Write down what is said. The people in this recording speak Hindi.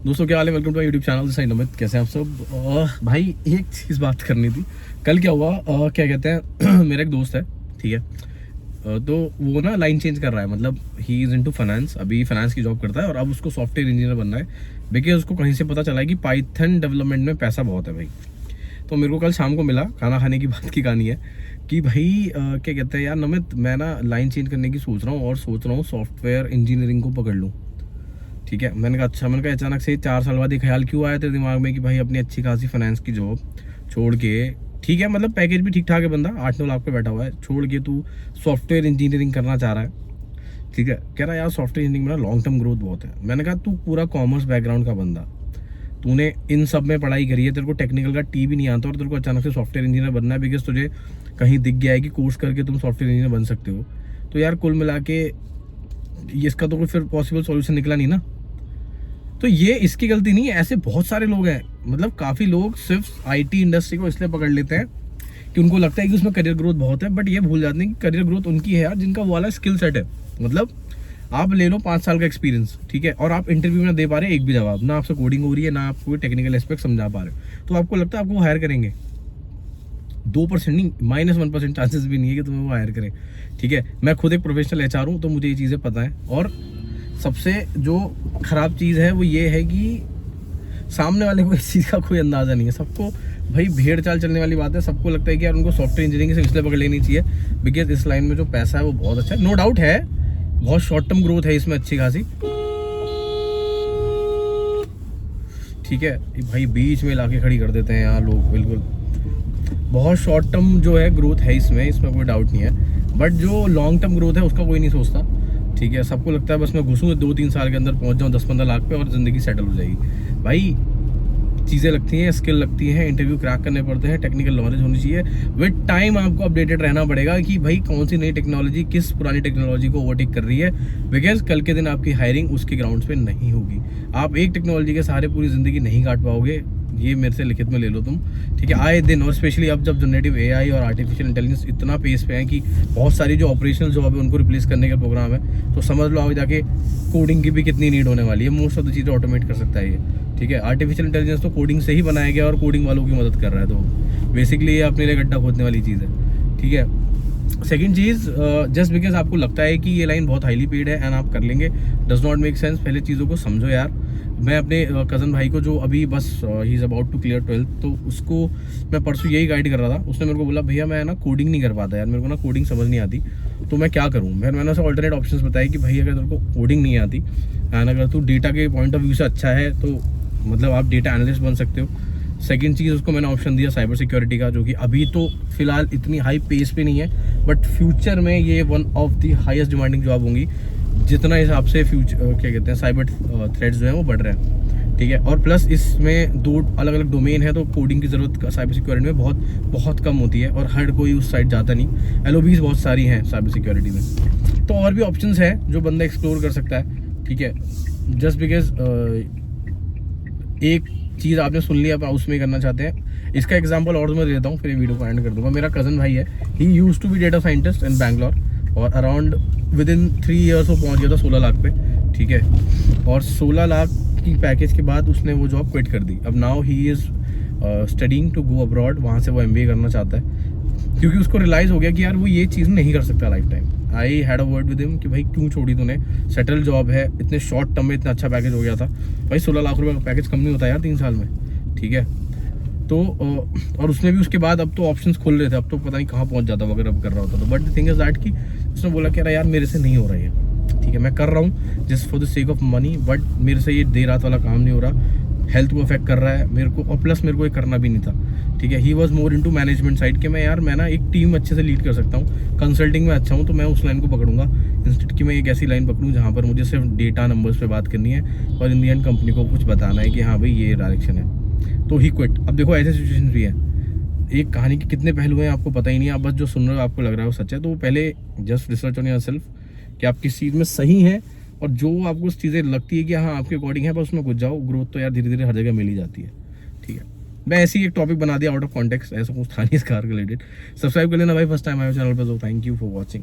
दोस्तों क्या हाल है, वेलकम टू यूट्यूब चैनल से नमित। कैसे हैं आप सब? भाई एक चीज़ बात करनी थी। कल क्या हुआ, क्या कहते हैं मेरा एक दोस्त है, ठीक है, तो वो ना लाइन चेंज कर रहा है। मतलब ही इज़ इनटू फाइनेंस, अभी फाइनेंस की जॉब करता है और अब उसको सॉफ्टवेयर इंजीनियर बनना है। बिकॉज उसको कहीं से पता चला है कि पाइथन डेवलपमेंट में पैसा बहुत है भाई। तो मेरे को कल शाम को मिला, खाना खाने की बात की कहानी है कि भाई क्या कहते हैं यार नमित, मैं ना लाइन चेंज करने की सोच रहा हूँ और सोच रहा हूँ सॉफ्टवेयर इंजीनियरिंग को पकड़ लूँ। ठीक है, मैंने कहा अच्छा। मैंने कहा अचानक से 4 साल बाद ये ख्याल क्यों आया तेरे दिमाग में कि भाई अपनी अच्छी खासी फाइनेंस की जॉब छोड़ के, ठीक है मतलब पैकेज भी ठीक ठाक है, बंदा 8-9 लाख पे बैठा हुआ है, छोड़ के तू सॉफ्टवेयर इंजीनियरिंग करना चाह रहा है। ठीक है, कह रहा यार सॉफ्टवेयर इंजीनियरिंग में ना लॉन्ग टर्म ग्रोथ बहुत है। मैंने कहा तू पूरा कॉमर्स बैकग्राउंड का बंदा, तूने इन सब में पढ़ाई करी है, तेरे को टेक्निकल का टी भी नहीं आता और तेरे को अचानक से सॉफ्टवेयर इंजीनियर बनना है बिकॉज तुझे कहीं दिख गया है कि कोर्स करके तुम सॉफ्टवेयर इंजीनियर बन सकते हो। तो यार कुल मिला के इसका तो कोई फिर पॉसिबल सॉल्यूशन निकला नहीं ना। तो ये इसकी गलती नहीं है, ऐसे बहुत सारे लोग हैं। मतलब काफ़ी लोग सिर्फ आईटी इंडस्ट्री को इसलिए पकड़ लेते हैं कि उनको लगता है कि उसमें करियर ग्रोथ बहुत है, बट ये भूल जाते हैं कि करियर ग्रोथ उनकी है यार जिनका वो वाला स्किल सेट है। मतलब आप ले लो 5 साल का एक्सपीरियंस, ठीक है, और आप इंटरव्यू में ना दे पा रहे एक भी जवाब, ना आपसे कोडिंग हो रही है, ना आप कोई टेक्निकल एस्पेक्ट समझा पा रहे हो, तो आपको लगता है आपको हायर करेंगे? 2% नहीं, -1% चांसेस भी नहीं है कि तुम्हें वो हायर करें। ठीक है, मैं खुद एक प्रोफेशनल एचआर हूँ तो मुझे ये चीज़ें पता है। और सबसे जो खराब चीज़ है वो ये है कि सामने वाले को इस चीज़ का कोई अंदाज़ा नहीं है। सबको भाई भेड़ चाल चलने वाली बात है, सबको लगता है कि यार उनको सॉफ्टवेयर इंजीनियरिंग से इसलिए पकड़ लेनी चाहिए बिकॉज इस लाइन में जो पैसा है वो बहुत अच्छा है। नो डाउट है, बहुत शॉर्ट टर्म ग्रोथ है इसमें अच्छी खासी। ठीक है भाई, बीच में लाके खड़ी कर देते हैं यहाँ लोग, बिल्कुल बहुत शॉर्ट टर्म जो है ग्रोथ है इसमें कोई डाउट नहीं है, बट जो लॉन्ग टर्म ग्रोथ है उसका कोई नहीं सोचता। ठीक है, सबको लगता है बस मैं घुसूँ 2-3 साल के अंदर पहुंच जाऊँ 10-15 लाख पे और ज़िंदगी सेटल हो जाएगी। भाई चीज़ें लगती हैं, स्किल लगती हैं, इंटरव्यू क्रैक करने पड़ते हैं, टेक्निकल नॉलेज होनी चाहिए। विद टाइम आपको अपडेटेड रहना पड़ेगा कि भाई कौन सी नई टेक्नोलॉजी किस पुरानी टेक्नोलॉजी को ओवरटेक कर रही है, बिकॉज कल के दिन आपकी हायरिंग उसके ग्राउंड्स पे नहीं होगी। आप एक टेक्नोलॉजी के सहारे पूरी ज़िंदगी नहीं काट पाओगे, ये मेरे से लिखित में ले लो तुम। ठीक है, आए दिन और स्पेशली अब जब जनरेटिव एआई और आर्टिफिशियल इंटेलिजेंस इतना पेस पे है कि बहुत सारी जो ऑपरेशनल जॉब है उनको रिप्लेस करने का प्रोग्राम है, तो समझ लो आगे जाके कोडिंग की भी कितनी नीड होने वाली है। मोस्ट ऑफ द चीज़ें ऑटोमेट कर सकता है ये। ठीक है, आर्टिफिशियल इंटेलिजेंस तो कोडिंग से ही बनाया गया और कोडिंग वालों की मदद कर रहा है, तो बेसिकली ये अपने लिए गड्ढा खोदने वाली चीज़ है। ठीक है, सेकेंड चीज़, जस्ट बिकॉज आपको लगता है कि ये लाइन बहुत हाईली पेड है एंड आप कर लेंगे, डज नॉट मेक सेंस। पहले चीज़ों को समझो यार। मैं अपने कज़न भाई को जो अभी बस ही is about to clear 12th, तो उसको मैं परसों यही गाइड कर रहा था। उसने मेरे को बोला भैया मैं ना कोडिंग नहीं कर पाता यार, मेरे को ना कोडिंग समझ नहीं आती, तो मैं क्या करूँ। मैंने उसे ऑल्टरनेट ऑप्शंस बताए कि भाई अगर तेरे को कोडिंग नहीं आती एंड अगर तू डेटा के पॉइंट ऑफ व्यू से अच्छा है तो मतलब आप डेटा एनालिस्ट बन सकते हो। सेकंड चीज़ उसको मैंने ऑप्शन दिया साइबर सिक्योरिटी का, जो कि अभी तो फिलहाल इतनी हाई पेस पे नहीं है, बट फ्यूचर में ये one of the highest demanding job होंगी जितना हिसाब से फ्यूचर क्या कहते हैं साइबर थ्रेट्स जो हैं वो बढ़ रहे हैं। ठीक है, और प्लस इसमें 2 अलग अलग डोमेन है, तो कोडिंग की ज़रूरत साइबर सिक्योरिटी में बहुत बहुत कम होती है और हर कोई उस साइड जाता नहीं। एलओबीज बहुत सारी हैं साइबर सिक्योरिटी में, तो और भी ऑप्शंस हैं जो बंदा एक्सप्लोर कर सकता है। ठीक है, जस्ट बिकॉज एक चीज़ आपने सुन लिया आप उसमें करना चाहते हैं। इसका एग्जांपल और मैं देता हूँ, फिर ये वीडियो को एंड कर दूंगा। मेरा कज़न भाई है, he used to be data scientist in Bangalore और अराउंड विद इन 3 ईयर्स वो पहुँच गया था 16 लाख पे। ठीक है, और 16 लाख की पैकेज के बाद उसने वो जॉब क्विट कर दी। अब now he is studying to go abroad, वहाँ से वो MBA करना चाहता है क्योंकि उसको रियलाइज़ हो गया कि यार वो ये चीज़ नहीं कर सकता life time. I had a word with him कि भाई क्यों छोड़ी तूने, सेटल जॉब है, इतने शॉर्ट टर्म में इतना अच्छा पैकेज हो गया था। भाई 16 लाख रुपए का पैकेज कम नहीं होता यार 3 साल में। ठीक है, तो और उसने भी उसके बाद अब तो ऑप्शंस खुल रहे थे, अब तो पता नहीं कहाँ पहुँच जाता अगर अब कर रहा होता तो। But the thing is that कि उसने बोला कि यार मेरे से नहीं हो रहा है। ठीक है, मैं कर रहा हूँ just for the sake of money, but मेरे से ये देर रात वाला काम नहीं हो रहा, हेल्थ को अफेक्ट कर रहा है मेरे को, और प्लस मेरे को ये करना भी नहीं था। ठीक है, he was more into management side कि मैं ना एक टीम अच्छे से लीड कर सकता हूँ, कंसल्टिंग में अच्छा हूँ, तो मैं उस लाइन को पकड़ूंगा इंस्टेड कि मैं एक ऐसी लाइन पकड़ूँ जहाँ पर मुझे सिर्फ डेटा नंबर्स पे बात करनी है और इन दी एंड कंपनी को कुछ बताना है कि हाँ भाई ये डायरेक्शन है। तो ही क्विट। अब देखो ऐसे सिचुएशन भी है, एक कहानी के कितने पहलू हैं आपको पता ही नहीं, आप बस जो सुन रहे हो आपको लग रहा है वो सच है। तो पहले जस्ट रिसर्च ऑन योरसेल्फ कि आप किस चीज़ में सही हैं, और जो आपको चीज़ें लगती है कि हाँ आपके अकॉर्डिंग है, बस उसमें घुस जाओ। ग्रोथ तो यार धीरे धीरे हर जगह मिल ही जाती है। ठीक है, मैं ऐसे ही एक टॉपिक बना दिया आउट ऑफ कॉन्टेक्स्ट, ऐसा कुछ था नहीं इस कार रिलेटेड। सब्सक्राइब कर लेना भाई, फर्स्ट टाइम आए चैनल पर, तो थैंक यू फॉर वॉचिंग।